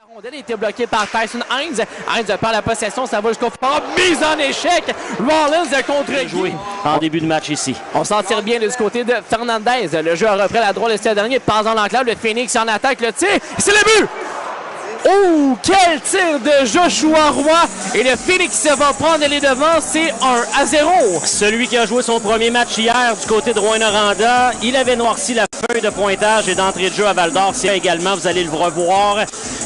La rondelle a été bloquée par Tyson Hines. Hines perd la possession, ça va jusqu'au fond. Mise en échec. Rollins contre joué en début de match ici. On s'en tire bien du côté de Fernandez. Le jeu a repris à la droite le stade dernier. Passe dans l'enclave. Le Phoenix en attaque. Le tir. C'est le but! Oh, quel tir de Joshua Roy! Et le Phoenix va prendre les devants, c'est 1-0. Celui qui a joué son premier match hier du côté de Rouyn-Noranda, il avait noirci la feuille de pointage et d'entrée de jeu à Val-d'Or. C'est également, vous allez le revoir.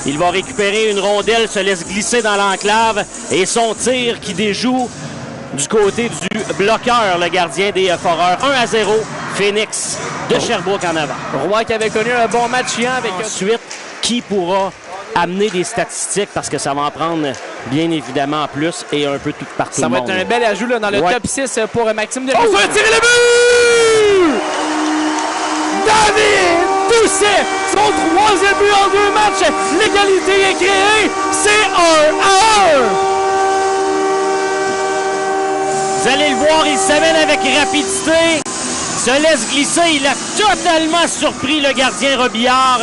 Il va récupérer une rondelle, se laisse glisser dans l'enclave et son tir qui déjoue du côté du bloqueur, le gardien des Foreurs. 1-0, Phoenix de Sherbrooke en avant. Roy qui avait connu un bon match hier avec... Ensuite, qui pourra amener des statistiques parce que ça va en prendre bien évidemment plus et un peu tout partout. Ça va être un bel ajout là, dans le top 6 pour Maxime Delisle. Oh, tirer le but! David Doucet, son troisième but en 2 matchs. L'égalité est créée. C'est 1-1. Vous allez le voir, il s'amène avec rapidité. Se laisse glisser. Il a totalement surpris le gardien Robillard.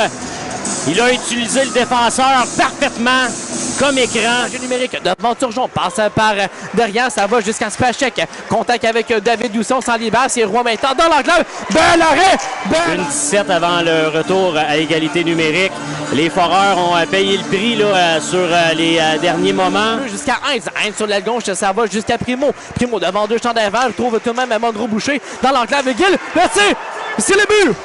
Il a utilisé le défenseur parfaitement comme écran. Jeu numérique devant Turgeon, passe par derrière, ça va jusqu'à Spacek. Contact avec David Dousson, s'en libère, c'est Roy maintenant dans l'enclave. Bel arrêt! Une 17 avant le retour à égalité numérique. Les Foreurs ont payé le prix là, sur les derniers moments. Jusqu'à Hines. Hines sur la gauche, ça va jusqu'à Primo. Primo devant 2 champs d'avant, trouve tout de même Mondro Boucher dans l'enclave. Gill, le tir, c'est le but!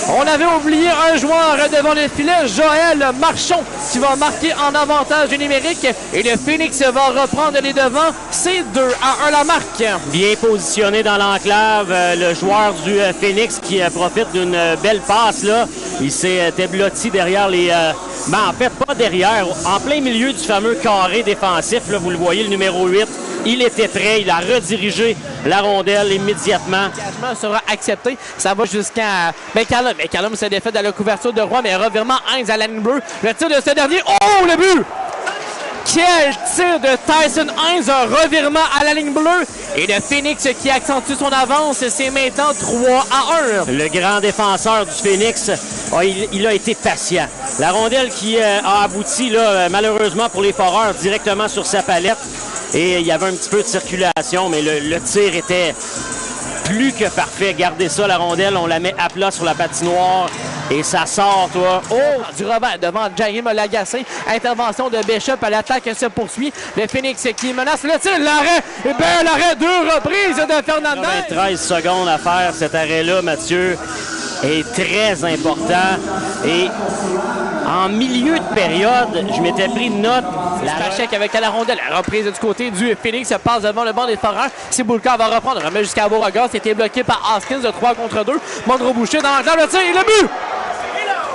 On avait oublié un joueur devant le filet, Joël Marchand, qui va marquer en avantage numérique. Et le Phoenix va reprendre les devants. C'est 2-1 la marque. Bien positionné dans l'enclave, le joueur du Phoenix qui profite d'une belle passe là. Il s'est blotti derrière les... en fait, pas derrière, en plein milieu du fameux carré défensif. Là, vous le voyez, le numéro 8. Il était prêt, il a redirigé la rondelle immédiatement. L'engagement sera accepté. Ça va jusqu'à McCallum. McCallum se défait dans la couverture de Roy, mais revirement Hines à la ligne bleue. Le tir de ce dernier. Oh, le but! Quel tir de Tyson Hines, un revirement à la ligne bleue. Et le Phoenix qui accentue son avance, c'est maintenant 3-1. Le grand défenseur du Phoenix, il a été patient. La rondelle qui a abouti, là, malheureusement pour les Foreurs, directement sur sa palette. Et il y avait un petit peu de circulation, mais le tir était plus que parfait. Gardez ça, la rondelle, on la met à plat sur la patinoire. Et ça sort, toi. Oh! Du revers devant Jaime Lagacé. Intervention de Bishop. L'attaque se poursuit. Le Phoenix qui menace le tir. L'arrêt. Et bien, l'arrêt. 2 reprises de Fernandez. 13 secondes à faire. Cet arrêt-là, Mathieu, est très important. Et en milieu de période, je m'étais pris une note. Spacek avec la rondelle. La reprise du côté du Phoenix passe devant le banc des Foreurs. Siboulka va reprendre. Remet jusqu'à Beauregard. C'était bloqué par Hoskins de 3 contre 2. Mondro Boucher dans l'enclave. Le tir et le but!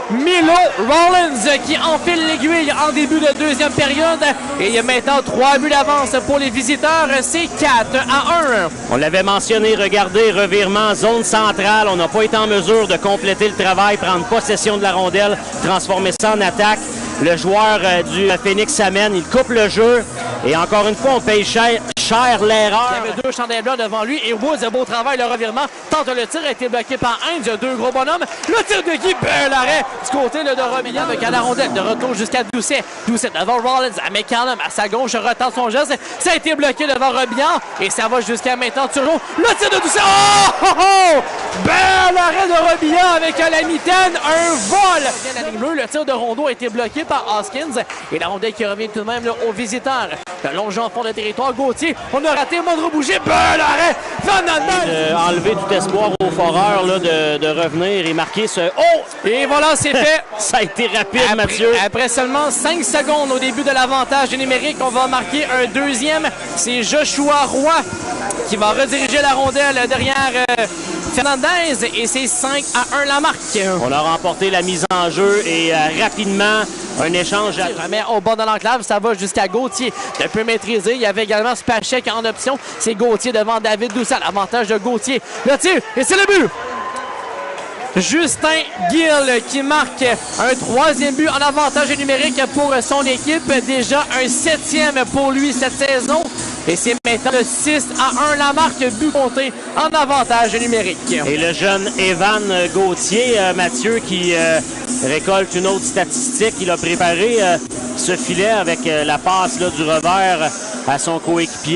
Milo Rollins qui enfile l'aiguille en début de deuxième période. Et il y a maintenant 3 buts d'avance pour les visiteurs. C'est 4-1. On l'avait mentionné, regardez, revirement, zone centrale. On n'a pas été en mesure de compléter le travail, prendre possession de la rondelle, transformer ça en attaque. Le joueur du Phoenix s'amène, il coupe le jeu. Et encore une fois, on paye cher l'erreur. Il y avait 2 chandelles blancs devant lui et Woods, beau travail, le revirement. Tente le tir, a été bloqué par Hines, 2 gros bonhommes. Le tir de Guy, bel arrêt du côté de Robillard avec à la rondelle. De retour jusqu'à Doucet. Doucet devant Rollins, à McCallum, à sa gauche, retente son geste. Ça a été bloqué devant Robillard et ça va jusqu'à maintenant Turgeon. Le tir de Doucet. Oh! Oh! Oh! Bel arrêt de Robillard avec à la mitaine. Un vol. La ligne bleue, le tir de Rondeau a été bloqué par Hoskins et la rondelle qui revient tout de même là, aux visiteurs. Le longeant en fond de territoire, Gauthier. On a raté Mondro Boucher. Bel arrêt. Fernandez. Enlever tout espoir aux Foreurs là, de revenir et marquer ce... Oh! Et voilà, c'est fait. Ça a été rapide, Mathieu. Après seulement 5 secondes au début de l'avantage numérique, on va marquer un deuxième. C'est Joshua Roy qui va rediriger la rondelle derrière Fernandez. Et c'est 5-1 la marque. On a remporté la mise en jeu et rapidement, un échange. Mais au bas de l'enclave, ça va jusqu'à Gauthier. Un peu maîtrisé. Il y avait également Spacek en option. C'est Gauthier devant David Doucet. L'avantage de Gauthier. Le tir, et c'est le but! Justin Gill qui marque un 3e but en avantage numérique pour son équipe. Déjà un 7e pour lui cette saison. Et c'est maintenant le 6-1 la marque, but compté en avantage numérique. Et le jeune Evan Gauthier, Mathieu, qui récolte une autre statistique. Il a préparé ce filet avec la passe là, du revers à son coéquipier.